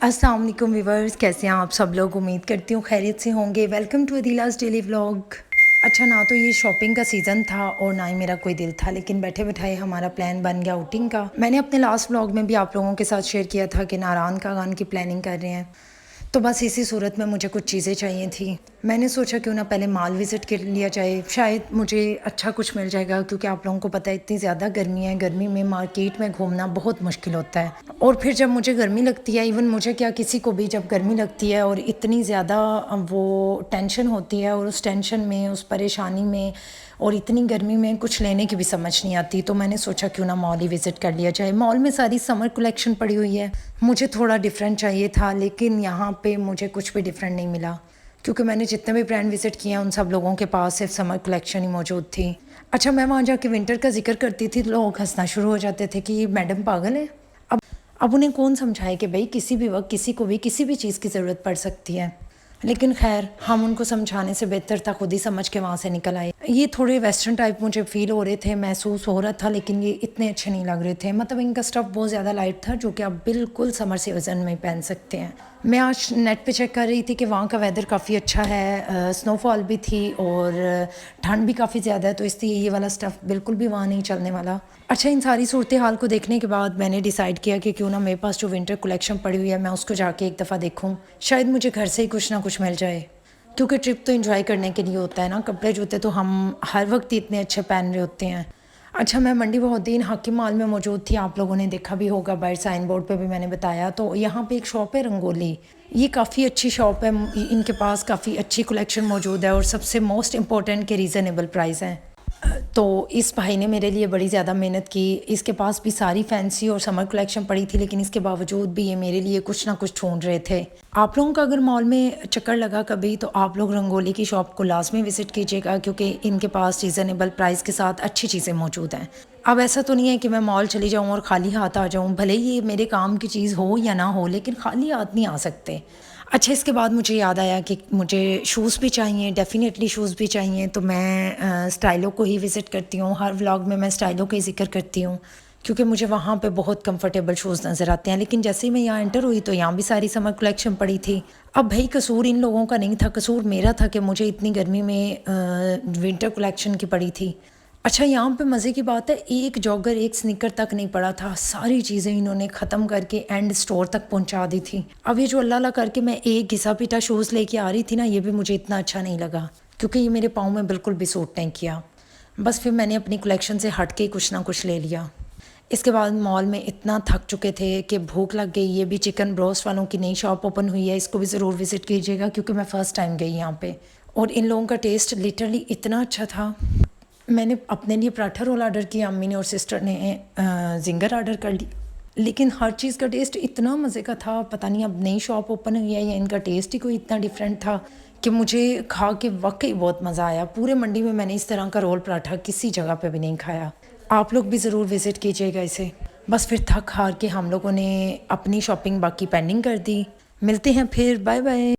अस्सलाम वालेकुम व्यूवर्स, कैसे हैं आप सब लोग। उम्मीद करती हूँ खैरियत से होंगे। Welcome to Adeela's daily vlog. अच्छा, ना तो ये शॉपिंग का सीज़न था और ना ही मेरा कोई दिल था, लेकिन बैठे बैठाए हमारा प्लान बन गया आउटिंग का। मैंने अपने लास्ट व्लॉग में भी आप लोगों के साथ शेयर किया था कि नारान का गान की प्लानिंग कर रहे हैं, तो बस इसी सूरत में मुझे कुछ चीज़ें चाहिए थी। मैंने सोचा क्यों ना पहले मॉल विज़िट कर लिया जाए, शायद मुझे अच्छा कुछ मिल जाएगा, क्योंकि आप लोगों को पता है इतनी ज़्यादा गर्मी है। गर्मी में मार्केट में घूमना बहुत मुश्किल होता है, और फिर जब मुझे गर्मी लगती है, इवन मुझे क्या किसी को भी जब गर्मी लगती है और इतनी ज़्यादा वो टेंशन होती है, और उस टेंशन में, उस परेशानी में और इतनी गर्मी में कुछ लेने की भी समझ नहीं आती। तो मैंने सोचा क्यों ना मॉल ही विज़िट कर लिया जाए। मॉल में सारी समर कलेक्शन पड़ी हुई है। मुझे थोड़ा डिफरेंट चाहिए था, लेकिन यहाँ पे मुझे कुछ भी डिफरेंट नहीं मिला, क्योंकि मैंने जितने भी ब्रांड विज़िट किए हैं उन सब लोगों के पास सिर्फ समर कलेक्शन ही मौजूद थी। अच्छा, मैं वहाँ जाके विंटर का जिक्र करती थी तो लोग हंसना शुरू हो जाते थे कि मैडम पागल है। अब उन्हें कौन समझाए कि भाई किसी भी वक्त किसी को भी किसी भी चीज़ की ज़रूरत पड़ सकती है। लेकिन खैर, हम उनको समझाने से बेहतर था खुद ही समझ के वहाँ से निकल आए। ये थोड़े वेस्टर्न टाइप मुझे फ़ील हो रहे थे, महसूस हो रहा था, लेकिन ये इतने अच्छे नहीं लग रहे थे। मतलब इनका स्टफ़ बहुत ज़्यादा लाइट था, जो कि आप बिल्कुल समर सीज़न में पहन सकते हैं। मैं आज नेट पे चेक कर रही थी कि वहाँ का वेदर काफ़ी अच्छा है, स्नोफॉल भी थी और ठंड भी काफ़ी ज़्यादा है, तो इसलिए ये वाला स्टफ़ बिल्कुल भी वहाँ नहीं चलने वाला। अच्छा, इन सारी सूरत हाल को देखने के बाद मैंने डिसाइड किया कि क्यों ना मेरे पास जो विंटर कलेक्शन पड़ी हुई है मैं उसको जाके एक दफ़ा देखूँ, शायद मुझे घर से ही कुछ ना कुछ मिल जाए। क्योंकि ट्रिप तो एंजॉय करने के लिए होता है ना, कपड़े जूते तो हम हर वक्त ही इतने अच्छे पहन रहे होते हैं। अच्छा, मैं मंडी बहुद्दीन हाकिम मॉल में मौजूद थी, आप लोगों ने देखा भी होगा, बाहर साइन बोर्ड पे भी मैंने बताया। तो यहाँ पे एक शॉप है रंगोली, ये काफ़ी अच्छी शॉप है। इनके पास काफ़ी अच्छी कलेक्शन मौजूद है और सबसे मोस्ट इम्पॉर्टेंट के रीज़नेबल प्राइस हैं। तो इस भाई ने मेरे लिए बड़ी ज़्यादा मेहनत की। इसके पास भी सारी फैंसी और समर कलेक्शन पड़ी थी, लेकिन इसके बावजूद भी ये मेरे लिए कुछ ना कुछ ढूंढ रहे थे। आप लोगों का अगर मॉल में चक्कर लगा कभी, तो आप लोग रंगोली की शॉप को लाजमी विज़िट कीजिएगा, क्योंकि इनके पास रीज़नेबल प्राइस के साथ अच्छी चीज़ें मौजूद हैं। अब ऐसा तो नहीं है कि मैं मॉल चली जाऊँ और ख़ाली हाथ आ जाऊँ, भले ही ये मेरे काम की चीज़ हो या ना हो, लेकिन ख़ाली हाथ नहीं आ सकते। अच्छा, इसके बाद मुझे याद आया कि मुझे शूज़ भी चाहिए, डेफ़िनेटली शूज़ भी चाहिए। तो मैं स्टाइलो को ही विज़िट करती हूँ, हर व्लॉग में मैं स्टाइलो का ही ज़िक्र करती हूँ, क्योंकि मुझे वहाँ पे बहुत कंफर्टेबल शूज़ नज़र आते हैं। लेकिन जैसे ही मैं यहाँ एंटर हुई तो यहाँ भी सारी समर कलेक्शन पड़ी थी। अब भाई कसूर इन लोगों का नहीं था, कसूर मेरा था कि मुझे इतनी गर्मी में विंटर कलेक्शन की पड़ी थी। अच्छा, यहाँ पे मज़े की बात है, एक जॉगर एक स्नीकर तक नहीं पड़ा था, सारी चीज़ें इन्होंने ख़त्म करके एंड स्टोर तक पहुँचा दी थी। अब ये जो अल्लाह अल्लाह करके मैं एक घिसा पिटा शूज़ लेके आ रही थी ना, ये भी मुझे इतना अच्छा नहीं लगा, क्योंकि ये मेरे पाँव में बिल्कुल भी सूट नहीं किया। बस फिर मैंने अपनी कलेक्शन से हट के कुछ ना कुछ ले लिया। इसके बाद मॉल में इतना थक चुके थे कि भूख लग गई। ये भी चिकन ब्रोस्ट वालों की नई शॉप ओपन हुई है, इसको भी ज़रूर विज़िट कीजिएगा, क्योंकि मैं फ़र्स्ट टाइम गई यहाँ पे, और इन लोगों का टेस्ट लिटरली इतना अच्छा था। मैंने अपने लिए पराठा रोल ऑर्डर किया, अम्मी ने और सिस्टर ने जिंगर ऑर्डर कर ली, लेकिन हर चीज़ का टेस्ट इतना मज़े का था। पता नहीं अब नई शॉप ओपन हुई है या इनका टेस्ट ही कोई इतना डिफरेंट था कि मुझे खा के वाकई बहुत मज़ा आया। पूरे मंडी में मैंने इस तरह का रोल पराठा किसी जगह पे भी नहीं खाया। आप लोग भी ज़रूर विज़िट कीजिएगा इसे। बस फिर थक हार के हम लोगों ने अपनी शॉपिंग बाकी पेंडिंग कर दी। मिलते हैं फिर, बाय बाय।